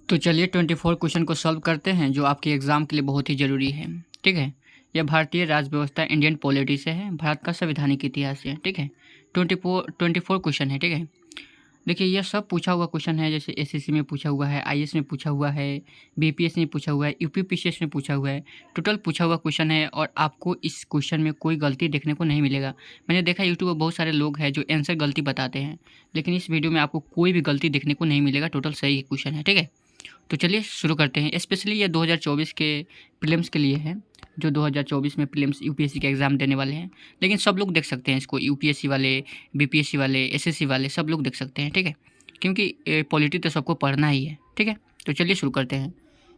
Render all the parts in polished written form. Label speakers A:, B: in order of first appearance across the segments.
A: तो चलिए 24 क्वेश्चन को सॉल्व करते हैं जो आपके एग्ज़ाम के लिए बहुत ही ज़रूरी है। ठीक है, यह भारतीय राज्य व्यवस्था इंडियन पॉलिटी से है, भारत का संवैधानिक इतिहास से है। ठीक है, 24 क्वेश्चन है। ठीक है, देखिए यह सब पूछा हुआ क्वेश्चन है, जैसे एसएससी में पूछा हुआ है, आईएएस में पूछा हुआ है, बीपीएससी में पूछा हुआ है, यूपीपीसीएस में पूछा हुआ है। टोटल पूछा हुआ क्वेश्चन है और आपको इस क्वेश्चन में कोई गलती देखने को नहीं मिलेगा। मैंने देखा यूट्यूब पर बहुत सारे लोग हैं जो आंसर गलती बताते हैं, लेकिन इस वीडियो में आपको कोई भी गलती देखने को नहीं मिलेगा। टोटल सही क्वेश्चन है। ठीक है, तो चलिए शुरू करते हैं। स्पेशली ये 2024 के प्रीलिम्स के लिए है, जो 2024 में प्रीलिम्स यूपीएससी के एग्ज़ाम देने वाले हैं। लेकिन सब लोग देख सकते हैं इसको, यूपीएससी वाले, बीपीएससी वाले, एसएससी वाले, सब लोग देख सकते हैं। ठीक है, क्योंकि पॉलिटी तो सबको पढ़ना ही है। ठीक है, तो चलिए शुरू करते हैं।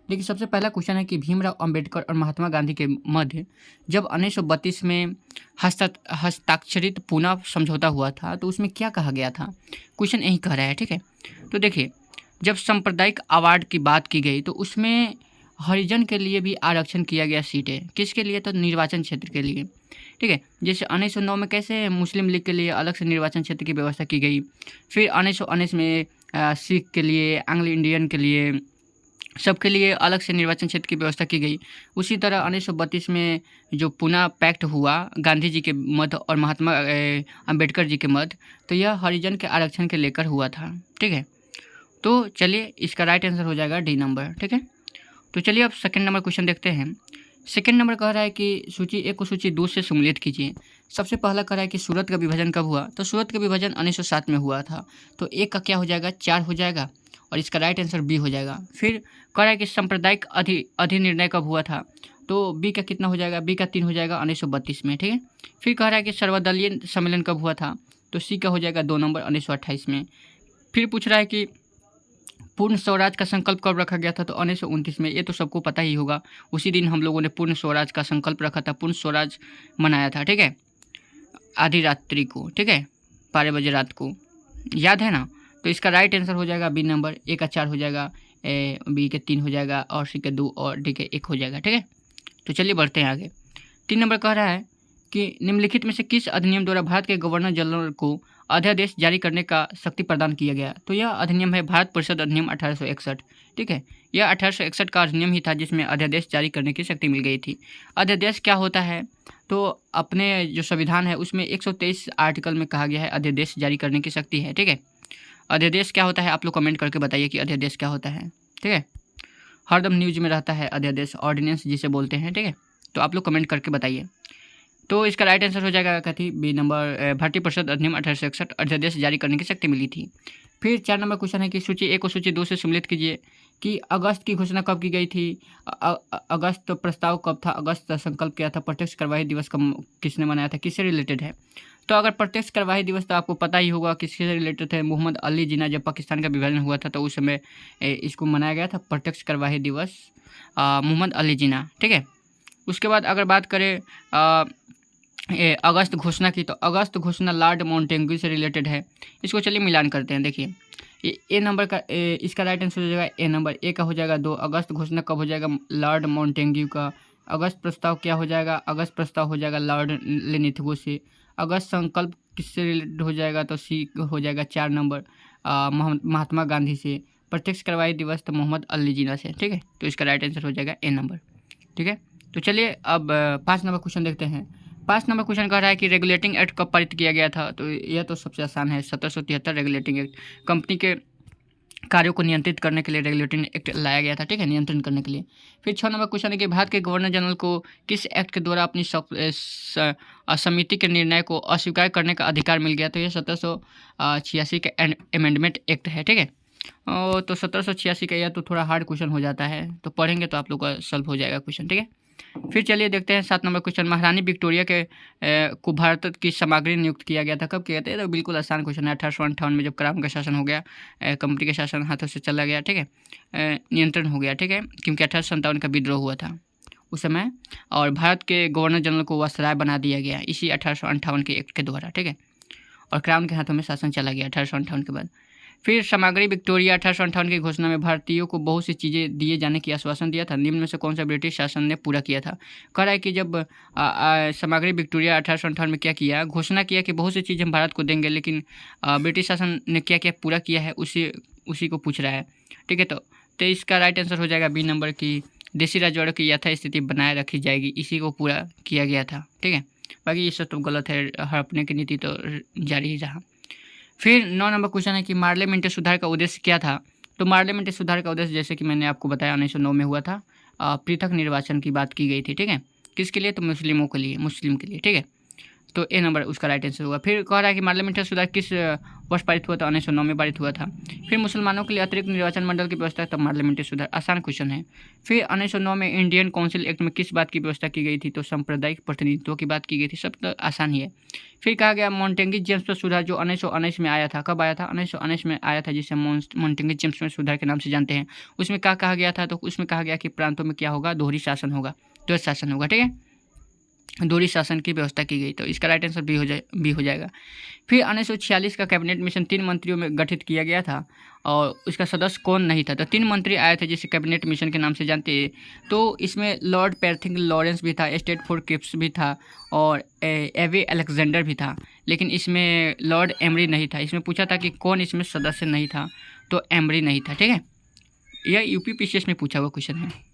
A: देखिए सबसे पहला क्वेश्चन है कि भीमराव अंबेडकर और महात्मा गांधी के मध्य जब 1932 में हस्ताक्षरित पूना समझौता हुआ था तो उसमें क्या कहा गया था। क्वेश्चन यही कह रहा है। ठीक है, तो देखिए जब सांप्रदायिक अवार्ड की बात की गई तो उसमें हरिजन के लिए भी आरक्षण किया गया सीटें। किसके लिए? तो निर्वाचन क्षेत्र के लिए। ठीक है, जैसे 1909 में कैसे मुस्लिम लीग के लिए अलग से निर्वाचन क्षेत्र की व्यवस्था की गई, फिर 1919 में सिख के लिए, एंग्लो इंडियन के लिए, सबके लिए अलग से निर्वाचन क्षेत्र की व्यवस्था की गई। उसी तरह 1932 में जो पूना पैक्ट हुआ गांधी जी के मध्य और महात्मा अंबेडकर जी के मध्य, तो यह हरिजन के आरक्षण के लेकर हुआ था। ठीक है, तो चलिए इसका राइट आंसर हो जाएगा डी नंबर। ठीक है, तो चलिए अब सेकंड नंबर क्वेश्चन देखते हैं। सेकंड नंबर कह रहा है कि सूची 1 को सूची 2 से सम्मिलित कीजिए। सबसे पहला कह रहा है कि सूरत का विभाजन कब हुआ, तो सूरत का विभाजन 1907 में हुआ था। तो 1 का क्या हो जाएगा? 4 हो जाएगा और इसका राइट आंसर बी हो जाएगा। फिर कह रहा है कि सांप्रदायिक अधिनिर्णय कब हुआ था, तो बी का कितना हो जाएगा? बी का 3 हो जाएगा 1932 में। ठीक है, फिर कह रहा है कि सर्वदलीय सम्मेलन कब हुआ था, तो सी का हो जाएगा 2 नंबर 1928 में। फिर पूछ रहा है कि पूर्ण स्वराज का संकल्प कब रखा गया था, तो 1929 में। ये तो सबको पता ही होगा, उसी दिन हम लोगों ने पूर्ण स्वराज का संकल्प रखा था, पूर्ण स्वराज मनाया था। ठीक है, आधी रात्रि को। ठीक है, 12 बजे रात को, याद है ना। तो इसका राइट आंसर हो जाएगा बी नंबर। ए का 4 हो जाएगा, बी के 3 हो जाएगा और सी के 2 और डी के 1 हो जाएगा। ठीक है, तो चलिए बढ़ते हैं आगे। 3 नंबर कह रहा है कि निम्नलिखित में से किस अधिनियम द्वारा भारत के गवर्नर जनरल को अध्यादेश जारी करने का शक्ति प्रदान किया गया, तो यह अधिनियम है भारत परिषद अधिनियम 1861। ठीक है, यह 1861 का अधिनियम ही था जिसमें अध्यादेश जारी करने की शक्ति मिल गई थी। अध्यादेश क्या होता है, तो अपने जो संविधान है उसमें 123 आर्टिकल में कहा गया है अध्यादेश जारी करने की शक्ति है। ठीक है, अध्यादेश क्या होता है आप लोग कमेंट करके बताइए कि अध्यादेश क्या होता है। ठीक है, हरदम न्यूज में रहता है अध्यादेश, ऑर्डिनेंस जिसे बोलते हैं। ठीक है, तो आप लोग कमेंट करके बताइए। तो इसका राइट आंसर हो जाएगा क्या थी? बी नंबर, भारतीय परिषद अधिनियम 1861 अध्यादेश जारी करने की शक्ति मिली थी। फिर 4 नंबर क्वेश्चन है कि सूची 1 को सूची 2 से सम्मिलित कीजिए कि अगस्त की घोषणा कब की गई थी। अगस्त प्रस्ताव कब था, अगस्त संकल्प क्या था, प्रत्यक्ष कार्यवाही दिवस कब किसने मनाया था, किससे रिलेटेड है। तो अगर प्रत्यक्ष कार्यवाही दिवस तो आपको पता ही होगा किससे रिलेटेड है, मोहम्मद अली जिन्ना। जब पाकिस्तान का विभाजन हुआ था तो उस समय इसको मनाया गया था प्रत्यक्ष कार्यवाही दिवस, मोहम्मद अली जिन्ना। ठीक है, उसके बाद अगर बात करें अगस्त घोषणा की, तो अगस्त घोषणा लॉर्ड माउंटेन्ग्यू से रिलेटेड है। इसको चलिए मिलान करते हैं। देखिए ए नंबर का इसका राइट आंसर हो जाएगा ए नंबर। ए का हो जाएगा 2। अगस्त घोषणा कब हो जाएगा? लॉर्ड माउंटेन्ग्यू का। अगस्त प्रस्ताव क्या हो जाएगा? अगस्त प्रस्ताव हो जाएगा लॉर्ड लेनिथगो से। अगस्त संकल्प किससे रिलेटेड हो जाएगा? तो सी हो जाएगा 4 नंबर, महात्मा गांधी से। प्रत्यक्ष कार्यवाही दिवस तो मोहम्मद अली जिन्ना से। ठीक है, तो इसका राइट आंसर हो जाएगा ए नंबर। ठीक है, तो चलिए अब 5 नंबर क्वेश्चन देखते हैं। 5 नंबर क्वेश्चन कह रहा है कि रेगुलेटिंग एक्ट कब पारित किया गया था, तो यह तो सबसे आसान है, 1773 रेगुलेटिंग एक्ट। कंपनी के कार्यों को नियंत्रित करने के लिए रेगुलेटिंग एक्ट लाया गया था। ठीक है, नियंत्रण करने के लिए। फिर 6 नंबर क्वेश्चन है कि भारत के गवर्नर जनरल को किस एक्ट के द्वारा अपनी समिति के निर्णय को अस्वीकार करने का अधिकार मिल गया, तो यह 1786 का अमेंडमेंट एक्ट है। ठीक है, तो 1786 का यह तो थोड़ा हार्ड क्वेश्चन हो जाता है, तो पढ़ेंगे तो आप लोग का सॉल्व हो जाएगा क्वेश्चन। ठीक है, फिर चलिए देखते हैं 7 नंबर क्वेश्चन। महारानी विक्टोरिया के को भारत की सामग्री नियुक्त किया गया था, कब किया था? तो बिल्कुल आसान क्वेश्चन है। 1858 में जब क्राउन का शासन हो गया, कंपनी का शासन हाथों से चला गया। ठीक है, नियंत्रण हो गया। ठीक है, क्योंकि 1857 का विद्रोह हुआ था उस समय, और भारत के गवर्नर जनरल को वायसराय बना दिया गया इसी 1858 के एक्ट के द्वारा। ठीक है, और क्राउन के हाथों में शासन चला गया 1858 के बाद। फिर सामग्री विक्टोरिया 1858 की घोषणा में भारतीयों को बहुत सी चीज़ें दिए जाने की आश्वासन दिया था। निम्न में से कौन सा ब्रिटिश शासन ने पूरा किया था? कह रहा है कि जब सामग्री विक्टोरिया 1858 में क्या किया, घोषणा किया कि बहुत सी चीज़ हम भारत को देंगे, लेकिन ब्रिटिश शासन ने क्या क्या पूरा किया है उसी को पूछ रहा है। ठीक है, तो तो इसका राइट आंसर हो जाएगा बी नंबर की देशी राजवाड़ों की यथास्थिति बनाए रखी जाएगी, इसी को पूरा किया गया था। ठीक है, बाकी ये सब तो गलत है, हड़पने की नीति तो जारी ही रहा। फिर 9 नंबर क्वेश्चन है कि पार्लियामेंट्री सुधार का उद्देश्य क्या था। तो पार्लियामेंट्री सुधार का उद्देश्य जैसे कि मैंने आपको बताया 1909 में हुआ था, पृथक निर्वाचन की बात की गई थी। ठीक है, किसके लिए, तो मुस्लिमों के लिए, मुस्लिम के लिए। ठीक है, तो ए नंबर उसका राइट आंसर होगा। फिर कह रहा है कि पार्लियामेंट्री सुधार किस वर्ष पारित हुआ था, 1909 में पारित हुआ था। फिर मुसलमानों के लिए अतिरिक्त निर्वाचन मंडल की व्यवस्था, तब पार्लियामेंट्री सुधार, आसान क्वेश्चन है। फिर 1909 में इंडियन काउंसिल एक्ट में किस बात की व्यवस्था की गई थी, तो सांप्रदायिक प्रतिनिधित्व की बात की गई थी। सब तो आसान ही है। फिर कहा गया मॉन्टेगी जेम्स पर सुधार जो 1919 में आया था, कब आया था, 1919 में आया था, जिसे मॉन्टेगी जेम्स में सुधार के नाम से जानते हैं। उसमें क्या कहा गया था, तो उसमें कहा गया कि प्रांतों में क्या होगा, दोहरी शासन होगा, द्वैत शासन होगा। ठीक है, दोहरी शासन की व्यवस्था की गई, तो इसका राइट आंसर बी हो जाएगा। फिर 1946 का कैबिनेट मिशन 3 मंत्रियों में गठित किया गया था और उसका सदस्य कौन नहीं था, तो 3 मंत्री आए थे जिसे कैबिनेट मिशन के नाम से जानते हैं। तो इसमें लॉर्ड पैथिंग लॉरेंस भी था, स्टेटफोर्ड क्रिप्स भी था और एवे अलेक्जेंडर भी था, लेकिन इसमें लॉर्ड एमरी नहीं था। इसमें पूछा था कि कौन इसमें सदस्य नहीं था, तो एमरी नहीं था। ठीक है, यह यूपीपीसीएस में पूछा हुआ क्वेश्चन है।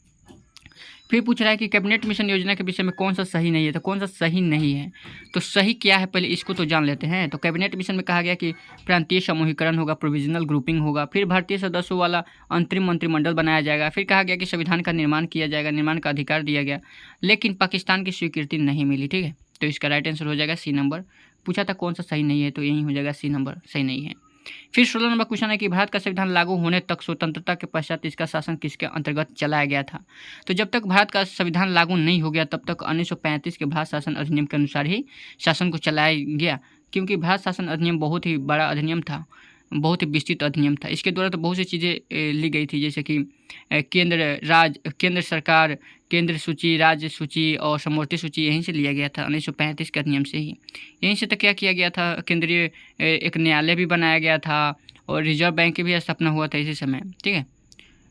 A: फिर पूछ रहा है कि कैबिनेट मिशन योजना के विषय में कौन सा सही नहीं है, तो कौन सा सही नहीं है, तो सही क्या है पहले इसको तो जान लेते हैं। तो कैबिनेट मिशन में कहा गया कि प्रांतीय समूहीकरण होगा, प्रोविजनल ग्रुपिंग होगा, फिर भारतीय सदस्यों वाला अंतरिम मंत्रिमंडल बनाया जाएगा, फिर कहा गया कि संविधान का निर्माण किया जाएगा, निर्माण का अधिकार दिया गया, लेकिन पाकिस्तान की स्वीकृति नहीं मिली। ठीक है, तो इसका राइट आंसर हो जाएगा सी नंबर। पूछा था कौन सा सही नहीं है, तो यही हो जाएगा सी नंबर सही नहीं है। फिर 16 नंबर क्वेश्चन है कि भारत का संविधान लागू होने तक स्वतंत्रता के पश्चात इसका शासन किसके अंतर्गत चलाया गया था। तो जब तक भारत का संविधान लागू नहीं हो गया तब तक 1935 के भारत शासन अधिनियम के अनुसार ही शासन को चलाया गया, क्योंकि भारत शासन अधिनियम बहुत ही बड़ा अधिनियम था, बहुत ही विस्तृत अधिनियम था। इसके द्वारा तो बहुत सी चीज़ें ली गई थी, जैसे कि केंद्र सरकार, केंद्र सूची, राज्य सूची और समवर्ती सूची यहीं से लिया गया था 1935 के अधिनियम से ही। यहीं से तो क्या किया गया था, केंद्रीय एक न्यायालय भी बनाया गया था और रिजर्व बैंक की भी स्थापना हुआ था इसी समय। ठीक है,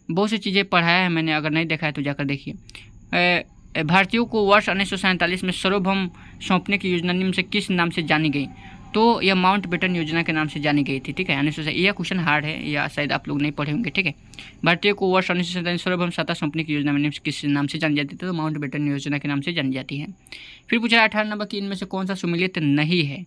A: बहुत सी चीज़ें पढ़ाया है मैंने, अगर नहीं देखा है तो जाकर देखिए। भारतीयों को वर्ष 1947 में सार्वभौम सौंपने की योजना निम्न से किस नाम से जानी गई, तो यह माउंटबेटन योजना के नाम से जानी गई थी। ठीक है, 1900 यह क्वेश्चन हार्ड है या शायद आप लोग नहीं पढ़े होंगे। ठीक है, भारतीय को वर्ष 1947 सार्वभौम सत्ता सौंपने की योजना में किस नाम से जानी जाती थी, तो माउंटबेटन योजना के नाम से जानी जाती है। फिर पूछा 18 नंबर की इनमें से कौन सा सुमिलित नहीं है,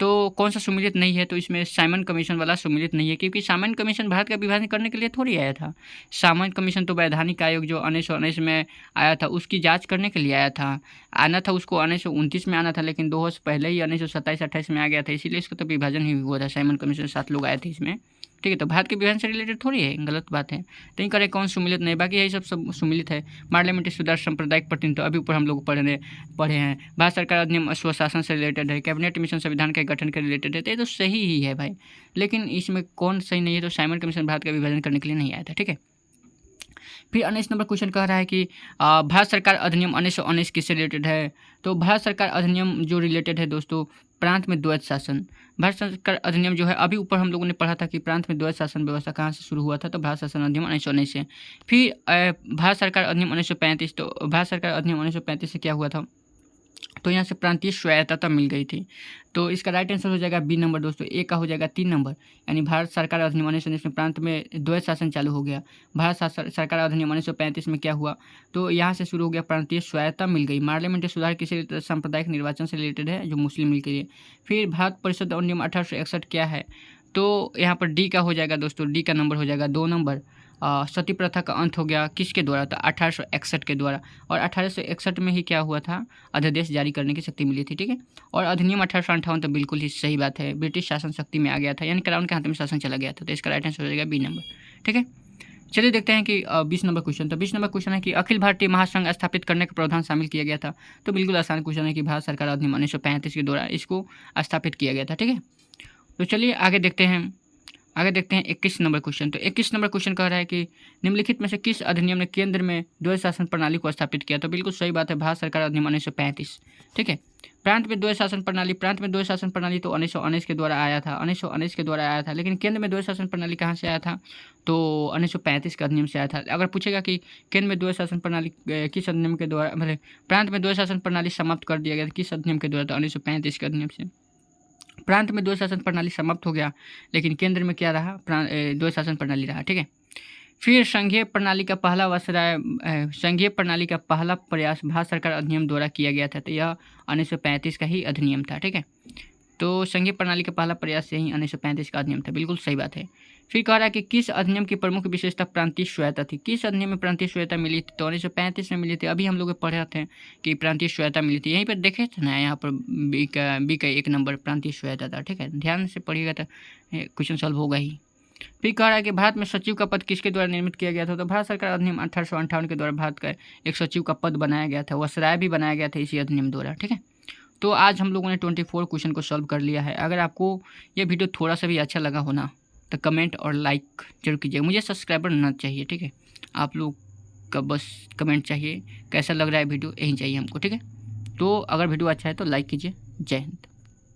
A: तो कौन सा सुमिलित नहीं है, तो इसमें साइमन कमीशन वाला सुमिलित नहीं है, क्योंकि साइमन कमीशन भारत का विभाजन करने के लिए थोड़ी आया था। साइमन कमीशन तो वैधानिक आयोग जो 1919 में आया था उसकी जांच करने के लिए आया था, आना था उसको 1929 में आना था, लेकिन 2 वर्ष पहले ही 1927-28 में आ गया था, इसीलिए इसका तो विभाजन ही हुआ था। साइमन कमीशन 7 लोग आए थे इसमें। ठीक है, तो भारत के विभाजन से रिलेटेड थोड़ी है, गलत बात है। तो नहीं करें कौन सुमिलित नहीं, बाकी यही सब सुमिलित है। पार्लियामेंट्री सुधार, सांप्रदायिक प्रतिनिधित्व अभी ऊपर हम लोग पढ़े हैं। भारत सरकार अधिनियम स्वशासन से रिलेटेड है, कैबिनेट मिशन संविधान के गठन के रिलेटेड है, तो ये तो सही ही है भाई। लेकिन इसमें कौन सही नहीं है, तो साइमन कमीशन भारत का विभाजन करने के लिए नहीं आया था। ठीक है, फिर 19 नंबर क्वेश्चन कह रहा है कि भारत सरकार अधिनियम 1919 किससे रिलेटेड है, तो भारत सरकार अधिनियम जो रिलेटेड है दोस्तों प्रांत में द्वैत शासन। भारत सरकार अधिनियम जो है अभी ऊपर हम लोगों ने पढ़ा था कि प्रांत में द्वैत शासन व्यवस्था कहाँ से शुरू हुआ था, तो भारत शासन अधिनियम 1919 से। फिर भारत सरकार अधिनियम 1935, तो भारत सरकार अधिनियम 1935 से क्या हुआ था, तो यहाँ से प्रांतीय स्वायत्तता मिल गई थी, तो इसका राइट आंसर हो जाएगा बी नंबर दोस्तों। ए का हो जाएगा 3 नंबर, यानी भारत सरकार अधिनियम 1919 में प्रांत में द्वैत शासन चालू हो गया। भारत सरकार अधिनियम 1935 में क्या हुआ, तो यहाँ से शुरू हो गया, प्रांतीय स्वायत्तता मिल गई। पार्लियामेंट्री सुधार किसी सांप्रदायिक निर्वाचन से रिलेटेड है, जो मुस्लिम लीग के लिए। फिर भारत परिषद अधिनियम 1861 क्या है, तो यहाँ पर डी का हो जाएगा दोस्तों, डी का नंबर हो जाएगा 2 नंबर। सती प्रथा का अंत हो गया किसके द्वारा, तो 1861 के द्वारा, और 1861 में ही क्या हुआ था, अध्यादेश जारी करने की शक्ति मिली थी। ठीक है, और अधिनियम 1858 तो बिल्कुल ही सही बात है, ब्रिटिश शासन शक्ति में आ गया था, यानी क्राउन के हाथ में शासन चला गया था, तो इसका राइट आंसर हो जाएगा बी नंबर। ठीक है, चलिए देखते हैं कि 20 नंबर क्वेश्चन। तो 20 नंबर क्वेश्चन है कि अखिल भारतीय महासंघ स्थापित करने का प्रावधान शामिल किया गया था, तो बिल्कुल आसान क्वेश्चन है कि भारत सरकार अधिनियम 1935 के द्वारा इसको स्थापित किया गया था। ठीक है, तो चलिए आगे देखते हैं 21 नंबर क्वेश्चन। तो 21 नंबर क्वेश्चन कह रहा है कि निम्नलिखित में से किस अधिनियम ने केंद्र में द्वैत शासन प्रणाली को स्थापित किया, तो बिल्कुल सही बात है, भारत सरकार अधिनियम 1935। ठीक है, प्रांत में द्वैत शासन प्रणाली, तो 1919 के द्वारा आया था, 1919 के द्वारा आया था, लेकिन केंद्र में द्वैत शासन प्रणाली कहाँ से आया था, तो 1935 के अधिनियम से आया था। अगर पूछेगा कि केंद्र में द्वैत शासन प्रणाली किस अधिनियम के द्वारा, मतलब प्रांत में द्वैत शासन प्रणाली समाप्त कर दिया गया किस अधिनियम के द्वारा, तो 1935 के अधिनियम से। प्रांत में द्वैत शासन प्रणाली समाप्त हो गया, लेकिन केंद्र में क्या रहा, द्वैत शासन प्रणाली रहा। ठीक है, फिर संघीय प्रणाली का पहला संघीय प्रणाली का पहला प्रयास भारत सरकार अधिनियम द्वारा किया गया था, तो यह 1935 का ही अधिनियम था। ठीक है, तो संघीय प्रणाली का पहला प्रयास यही 1935 का अधिनियम था। बिल्कुल सही बात है। फिर कह रहा है कि किस अधिनियम की प्रमुख विशेषता प्रांतीय स्वायत्ता थी। किस अधिनियम में प्रांतीय स्वायत्ता मिली थी? तो 1935 में मिली थी। अभी हम लोग पढ़े थे कि प्रांतीय स्वायत्ता मिली थी, यहीं पर देखे थे ना, यहाँ पर बी का 1 नंबर प्रांतीय स्वायत्ता था। ठीक है, ध्यान से पढ़िएगा तो क्वेश्चन सॉल्व होगा ही। फिर कह रहा है कि भारत में सचिव का पद किसके द्वारा निर्मित किया गया था? तो भारत सरकार अधिनियम 1858 के द्वारा भारत का एक सचिव का पद बनाया गया था, वसराय भी बनाया गया था इसी अधिनियम द्वारा। ठीक है, तो आज हम लोगों ने 24 क्वेश्चन को सॉल्व कर लिया है। अगर आपको ये वीडियो थोड़ा सा भी अच्छा लगा हो ना, तो कमेंट और लाइक जरूर कीजिएगा। मुझे सब्सक्राइबर ना चाहिए, ठीक है, आप लोग का बस कमेंट चाहिए, कैसा लग रहा है वीडियो, यही चाहिए हमको। ठीक है, तो अगर वीडियो अच्छा है तो लाइक कीजिए। जय हिंद।